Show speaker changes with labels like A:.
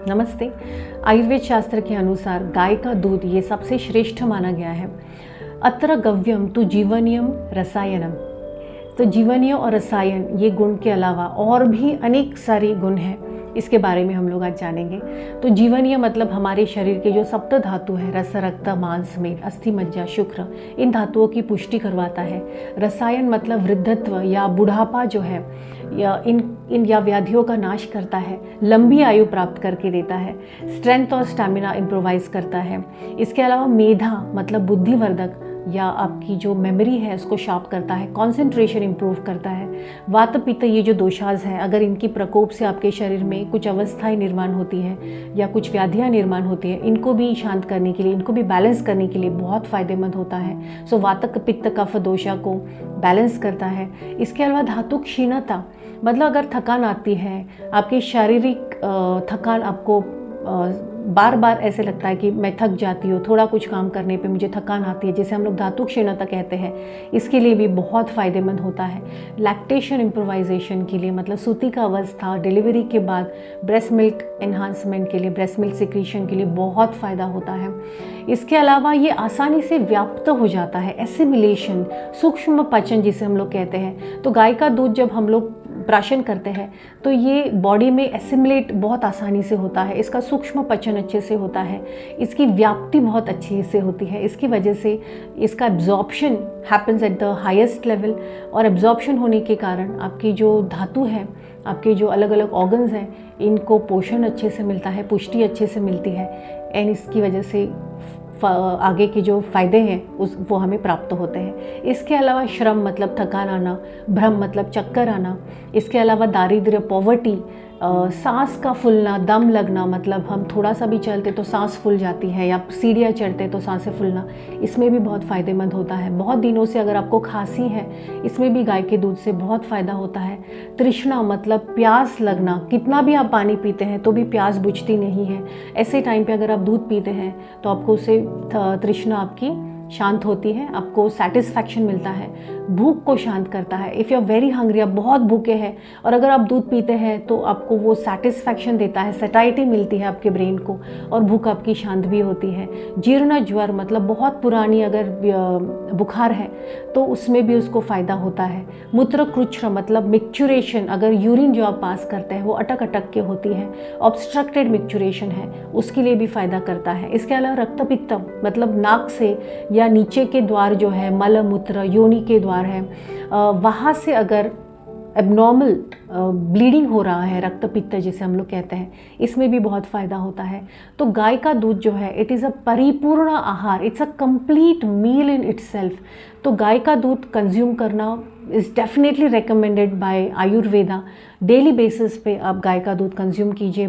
A: नमस्ते। आयुर्वेद शास्त्र के अनुसार गाय का दूध ये सबसे श्रेष्ठ माना गया है। अत्र गव्यम तो जीवनियम रसायनम। तो जीवनीय और रसायन ये गुण के अलावा और भी अनेक सारे गुण हैं, इसके बारे में हम लोग आज जानेंगे। तो जीवनीय मतलब हमारे शरीर के जो सप्त धातु है, रस, रक्त, मांस, मेद, अस्थि, मज्जा, शुक्र, इन धातुओं की पुष्टि करवाता है। रसायन मतलब वृद्धत्व या बुढ़ापा जो है या इन या व्याधियों का नाश करता है, लंबी आयु प्राप्त करके देता है, स्ट्रेंथ और स्टैमिना इम्प्रोवाइज करता है। इसके अलावा मेधा मतलब बुद्धिवर्धक या आपकी जो मेमोरी है उसको शार्प करता है, कंसंट्रेशन इंप्रूव करता है। वात पित्त ये जो दोषाज हैं, अगर इनकी प्रकोप से आपके शरीर में कुछ अवस्थाएं निर्माण होती हैं या कुछ व्याधियां निर्माण होती हैं, इनको भी शांत करने के लिए, इनको भी बैलेंस करने के लिए बहुत फ़ायदेमंद होता है। सो वातक पित्त कफ दोषा को बैलेंस करता है। इसके अलावा धातु क्षीणता मतलब अगर थकान आती है, आपकी शारीरिक थकान आपको बार बार ऐसे लगता है कि मैं थक जाती हूँ, थोड़ा कुछ काम करने पे मुझे थकान आती है, जिसे हम लोग धातु क्षीणता कहते हैं, इसके लिए भी बहुत फ़ायदेमंद होता है। लैक्टेशन इम्प्रोवाइजेशन के लिए मतलब सूती का अवस्था, डिलीवरी के बाद ब्रेस्ट मिल्क एनहांसमेंट के लिए, ब्रेस्ट मिल्क सिक्रीशन के लिए बहुत फ़ायदा होता है। इसके अलावा ये आसानी से व्याप्त हो जाता है, एसिमिलेशन, सूक्ष्म पाचन जिसे हम लोग कहते हैं। तो गाय का दूध जब हम लोग प्राशन करते हैं तो ये बॉडी में एसिमिलेट बहुत आसानी से होता है, इसका सूक्ष्म पचन अच्छे से होता है, इसकी व्याप्ति बहुत अच्छी से होती है। इसकी वजह से इसका absorption happens at the highest level, और एब्जॉर्प्शन होने के कारण आपकी जो धातु है, आपके जो अलग अलग ऑर्गन्स हैं, इनको पोषण अच्छे से मिलता है, पुष्टि अच्छे से मिलती है, एंड इसकी वजह से आगे के जो फ़ायदे हैं वो हमें प्राप्त होते हैं। इसके अलावा श्रम मतलब थकान आना, भ्रम मतलब चक्कर आना, इसके अलावा दारिद्र्य, पॉवर्टी, सांस का फूलना, दम लगना मतलब हम थोड़ा सा भी चलते तो सांस फूल जाती है, या सीढ़ियाँ चढ़ते तो सांसें फूलना, इसमें भी बहुत फ़ायदेमंद होता है। बहुत दिनों से अगर आपको खांसी है, इसमें भी गाय के दूध से बहुत फ़ायदा होता है। तृष्णा मतलब प्यास लगना, कितना भी आप पानी पीते हैं तो भी प्यास बुझती नहीं है, ऐसे टाइम पे अगर आप दूध पीते हैं तो आपको उससे तृष्णा आपकी शांत होती है, आपको सेटिस्फैक्शन मिलता है, भूख को शांत करता है। If you are very hungry, आप बहुत भूखे हैं और अगर आप दूध पीते हैं तो आपको वो सेटिस्फैक्शन देता है, सटाइटी मिलती है आपके ब्रेन को, और भूख आपकी शांत भी होती है। जीर्ण ज्वर मतलब बहुत पुरानी अगर बुखार है तो उसमें भी उसको फ़ायदा होता है। मूत्र कृच्छ्र मतलब मिक्चुरेशन, अगर यूरिन जो आप पास करते हैं वो अटक अटक के होती है, ऑब्स्ट्रक्टेड मिक्चुरेशन है, उसके लिए भी फ़ायदा करता है। इसके अलावा रक्तपित्त मतलब नाक से या नीचे के द्वार जो है, मल मूत्र, योनि के द्वार है, वहाँ से अगर एबनॉर्मल ब्लीडिंग हो रहा है, रक्तपित्त जिसे हम लोग कहते हैं, इसमें भी बहुत फ़ायदा होता है। तो गाय का दूध जो है, इट इज़ अ परिपूर्ण आहार, it's a complete meal in itself. तो गाय का दूध कंज्यूम करना is definitely recommended by Ayurveda. Daily basis पे आप गाय का दूध कंज्यूम कीजिए।